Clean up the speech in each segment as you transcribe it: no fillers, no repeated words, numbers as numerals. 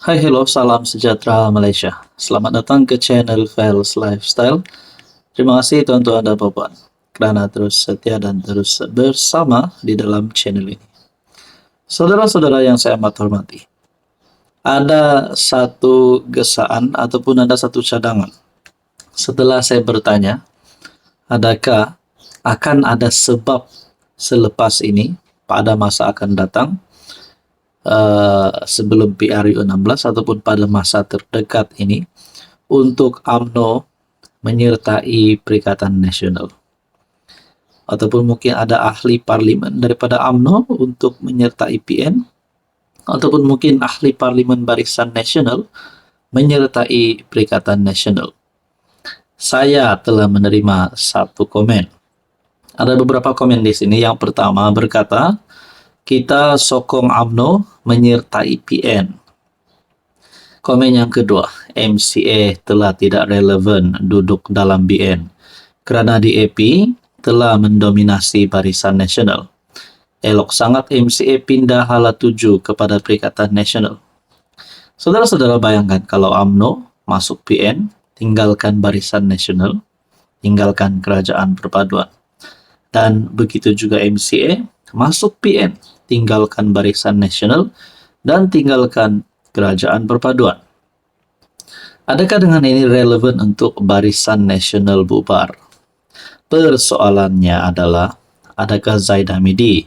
Hai, hello, salam sejahtera Malaysia. Selamat datang ke channel Fels Lifestyle. Terima kasih tuan-tuan dan puan kerana terus setia dan terus bersama di dalam channel ini. Saudara-saudara yang saya amat hormati, ada satu gesaan ataupun ada satu cadangan. Setelah saya bertanya, adakah akan ada sebab selepas ini pada masa akan datang, sebelum PRU 16 ataupun pada masa terdekat ini untuk UMNO menyertai Perikatan Nasional, ataupun mungkin ada ahli parlimen daripada UMNO untuk menyertai PN, ataupun mungkin ahli parlimen Barisan Nasional menyertai Perikatan Nasional. Saya telah menerima satu komen. Ada beberapa komen di sini. Yang pertama berkata, kita sokong UMNO menyertai PN. Komen yang kedua, MCA telah tidak relevan duduk dalam BN kerana DAP telah mendominasi Barisan Nasional. Elok sangat MCA pindah hala tuju kepada Perikatan Nasional. Saudara-saudara bayangkan kalau UMNO masuk PN, tinggalkan Barisan Nasional, tinggalkan Kerajaan Perpaduan. Dan begitu juga MCA masuk PN, tinggalkan Barisan Nasional dan tinggalkan Kerajaan Perpaduan. Adakah dengan ini relevan untuk Barisan Nasional bubar? Persoalannya adalah, adakah Zaid Hamidi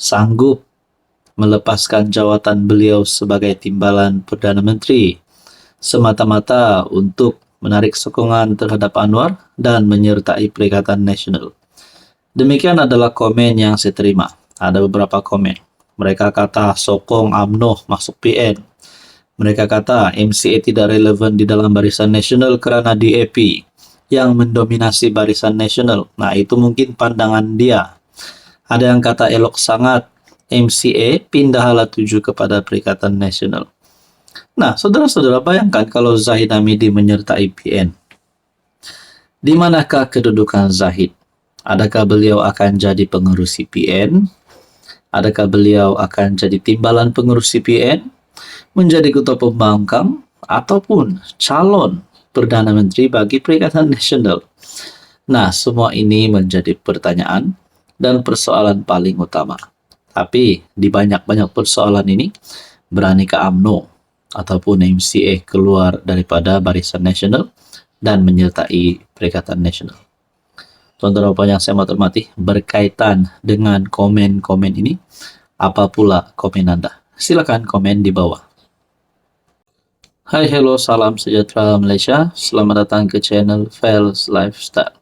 sanggup melepaskan jawatan beliau sebagai timbalan Perdana Menteri semata-mata untuk menarik sokongan terhadap Anwar dan menyertai Perikatan Nasional? Demikian adalah komen yang saya terima. Ada beberapa komen. Mereka kata sokong UMNO masuk PN. Mereka kata MCA tidak relevan di dalam Barisan Nasional kerana DAP yang mendominasi Barisan Nasional. Nah, itu mungkin pandangan dia. Ada yang kata elok sangat MCA pindah hala tuju kepada Perikatan Nasional. Nah, saudara-saudara bayangkan kalau Zahid Hamidi menyertai PN. Di manakah kedudukan Zahid? Adakah beliau akan jadi pengerusi PN? Adakah beliau akan jadi timbalan pengerusi PN? Menjadi ketua pembangkang? Ataupun calon Perdana Menteri bagi Perikatan Nasional? Nah, semua ini menjadi pertanyaan dan persoalan paling utama. Tapi, di banyak-banyak persoalan ini, beranikah UMNO ataupun MCA keluar daripada Barisan Nasional dan menyertai Perikatan Nasional? Tuan-tuan dan puan yang saya hormati, berkaitan dengan komen-komen ini, apa pula komen Anda? Silakan komen di bawah. Hai, hello, salam sejahtera Malaysia. Selamat datang ke channel Fels Lifestyle.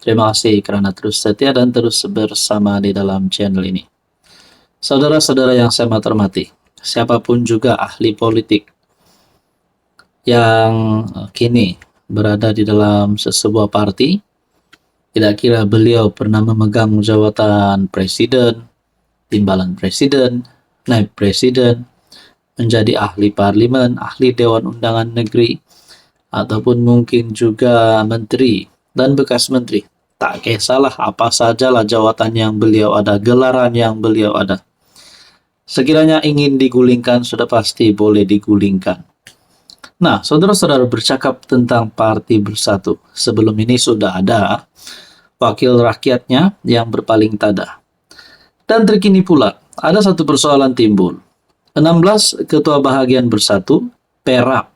Terima kasih kerana terus setia dan terus bersama di dalam channel ini. Saudara-saudara yang saya hormati, siapapun juga ahli politik yang kini berada di dalam sesebuah parti, tidak kira beliau pernah memegang jawatan presiden, timbalan presiden, naib presiden, menjadi ahli parlimen, ahli Dewan Undangan Negeri, ataupun mungkin juga menteri dan bekas menteri. Tak kisahlah apa sajalah jawatan yang beliau ada, gelaran yang beliau ada. Sekiranya ingin digulingkan, sudah pasti boleh digulingkan. Nah, saudara-saudara, bercakap tentang Parti Bersatu. Sebelum ini sudah ada wakil rakyatnya yang berpaling tada. Dan terkini pula, ada satu persoalan timbul. 16 ketua bahagian Bersatu, Perak,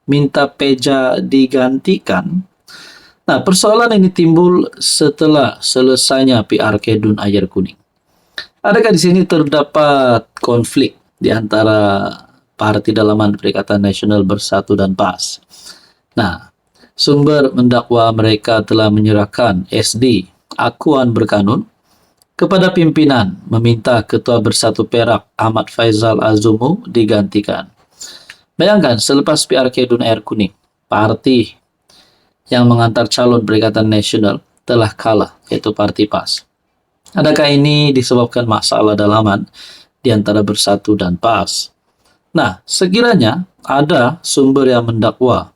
minta Peja digantikan. Nah, persoalan ini timbul setelah selesainya PRK Dun Ayer Kuning. Adakah di sini terdapat konflik di antara parti dalaman Perikatan Nasional Bersatu dan PAS? Nah, sumber mendakwa mereka telah menyerahkan SD akuan berkanun kepada pimpinan meminta Ketua Bersatu Perak Ahmad Faizal Azumu digantikan. Bayangkan selepas PRK Dun Ayer Kuning, parti yang mengantar calon Perikatan Nasional telah kalah, yaitu parti PAS. Adakah ini disebabkan masalah dalaman di antara Bersatu dan PAS? Nah, sekiranya ada sumber yang mendakwa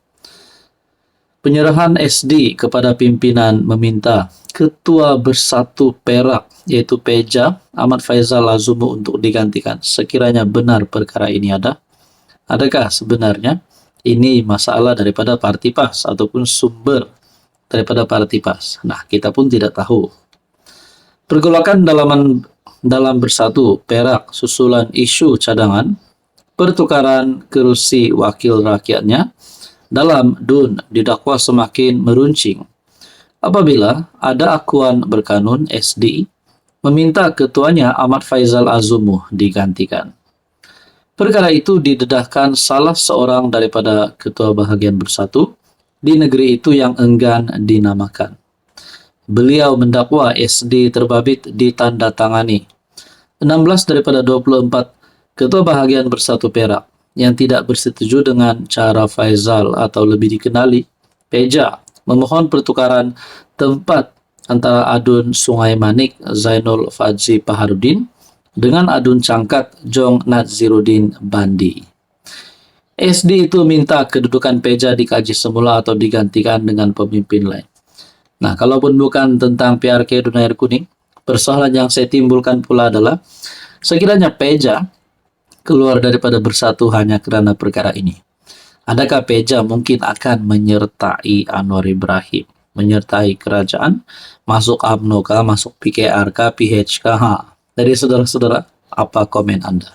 penyerahan SD kepada pimpinan meminta Ketua Bersatu Perak, yaitu Peja Ahmad Faizal Azumu untuk digantikan, sekiranya benar perkara ini ada, Adakah sebenarnya ini masalah daripada Partipas ataupun sumber daripada Partipas? Nah, kita pun tidak tahu. Pergolakan dalam bersatu Perak susulan isu cadangan pertukaran kursi wakil rakyatnya dalam DUN didakwa semakin meruncing apabila ada akuan berkanun SD meminta ketuanya Ahmad Faizal Azumu digantikan. Perkara itu didedahkan salah seorang daripada ketua bahagian bersatu di negeri itu yang enggan dinamakan. Beliau mendakwa SD terbabit ditandatangani 16 daripada 24 ketua bahagian bersatu Perak yang tidak bersetuju dengan cara Faizal atau lebih dikenali Peja memohon pertukaran tempat antara adun Sungai Manik Zainul Fadzi Paharudin dengan adun Cangkat Jong Nadziruddin Bandi. SD itu minta kedudukan Peja dikaji semula atau digantikan dengan pemimpin lain. Nah, kalaupun bukan tentang PRK Dun Air Kuning, persoalan yang saya timbulkan pula adalah sekiranya Peja keluar daripada bersatu hanya kerana perkara ini. Adakah Peja mungkin akan menyertai Anwar Ibrahim, menyertai kerajaan, masuk UMNO kah, masuk PKR kah, PH kah? Jadi saudara-saudara, apa komen Anda?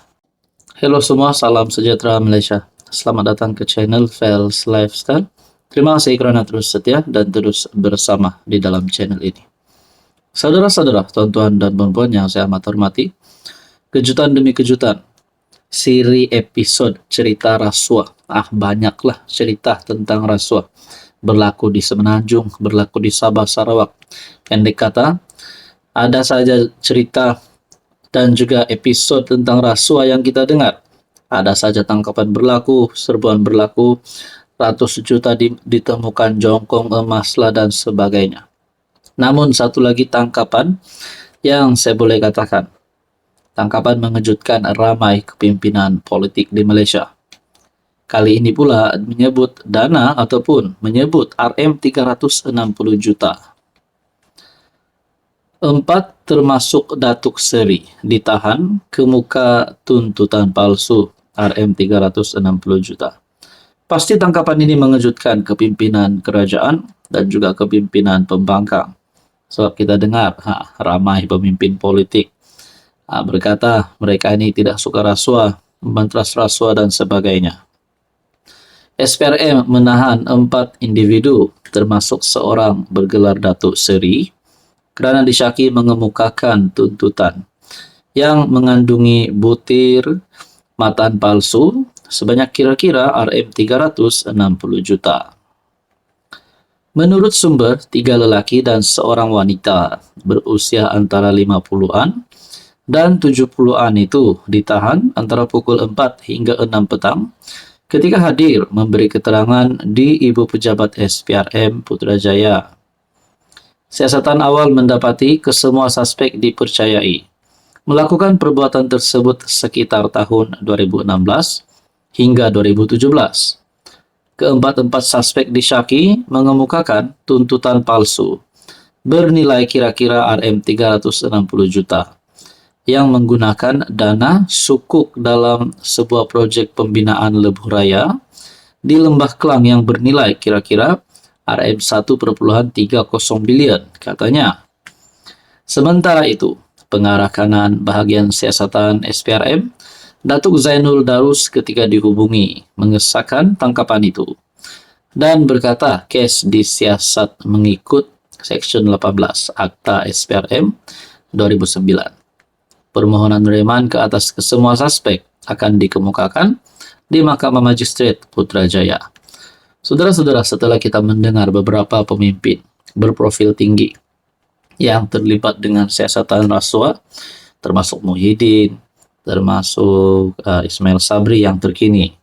Hello semua, salam sejahtera Malaysia. Selamat datang ke channel Fels Lifestyle. Terima kasih kerana terus setia dan terus bersama di dalam channel ini. Saudara-saudara, tuan-tuan dan puan-puan yang saya amat hormati, kejutan demi kejutan, siri episod cerita rasuah. Banyaklah cerita tentang rasuah. Berlaku di Semenanjung, berlaku di Sabah, Sarawak. Pendek kata, ada saja cerita dan juga episod tentang rasuah yang kita dengar. Ada saja tangkapan berlaku, serbuan berlaku, ratus juta ditemukan jongkong emas lah dan sebagainya. Namun satu lagi tangkapan yang saya boleh katakan, tangkapan mengejutkan ramai kepimpinan politik di Malaysia. Kali ini pula menyebut dana ataupun menyebut RM360 juta. 4 termasuk Datuk Seri ditahan kemuka tuntutan palsu RM360 juta. Pasti tangkapan ini mengejutkan kepimpinan kerajaan dan juga kepimpinan pembangkang. Sebab kita dengar ramai pemimpin politik berkata mereka ini tidak suka rasuah, membantras rasuah dan sebagainya. SPRM menahan 4 individu termasuk seorang bergelar Datuk Seri kerana disyaki mengemukakan tuntutan yang mengandungi butir matan palsu sebanyak kira-kira RM360 juta. Menurut sumber, 3 lelaki dan seorang wanita berusia antara 50-an dan 70-an itu ditahan antara pukul 4 hingga 6 petang ketika hadir memberi keterangan di Ibu Pejabat SPRM Putrajaya. Siasatan awal mendapati kesemua suspek dipercayai melakukan perbuatan tersebut sekitar tahun 2016 hingga 2017. Keempat-empat suspek disyaki mengemukakan tuntutan palsu bernilai kira-kira RM360 juta yang menggunakan dana sukuk dalam sebuah projek pembinaan lebuh raya di Lembah Kelang yang bernilai kira-kira RM1.30 bilion katanya. Sementara itu, pengarah kanan bahagian siasatan SPRM, Datuk Zainul Darus ketika dihubungi mengesahkan tangkapan itu dan berkata kes disiasat mengikut Seksyen 18 Akta SPRM 2009. Permohonan reman ke atas kesemua suspek akan dikemukakan di Mahkamah Magistrate Putrajaya. Saudara-saudara, setelah kita mendengar beberapa pemimpin berprofil tinggi yang terlibat dengan siasatan rasuah, termasuk Muhyiddin, termasuk Ismail Sabri yang terkini.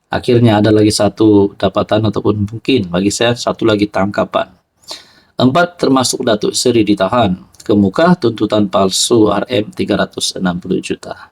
Akhirnya ada lagi satu dapatan ataupun mungkin bagi saya satu lagi tangkapan. 4 termasuk Datuk Seri ditahan kemuka tuntutan palsu RM360 juta.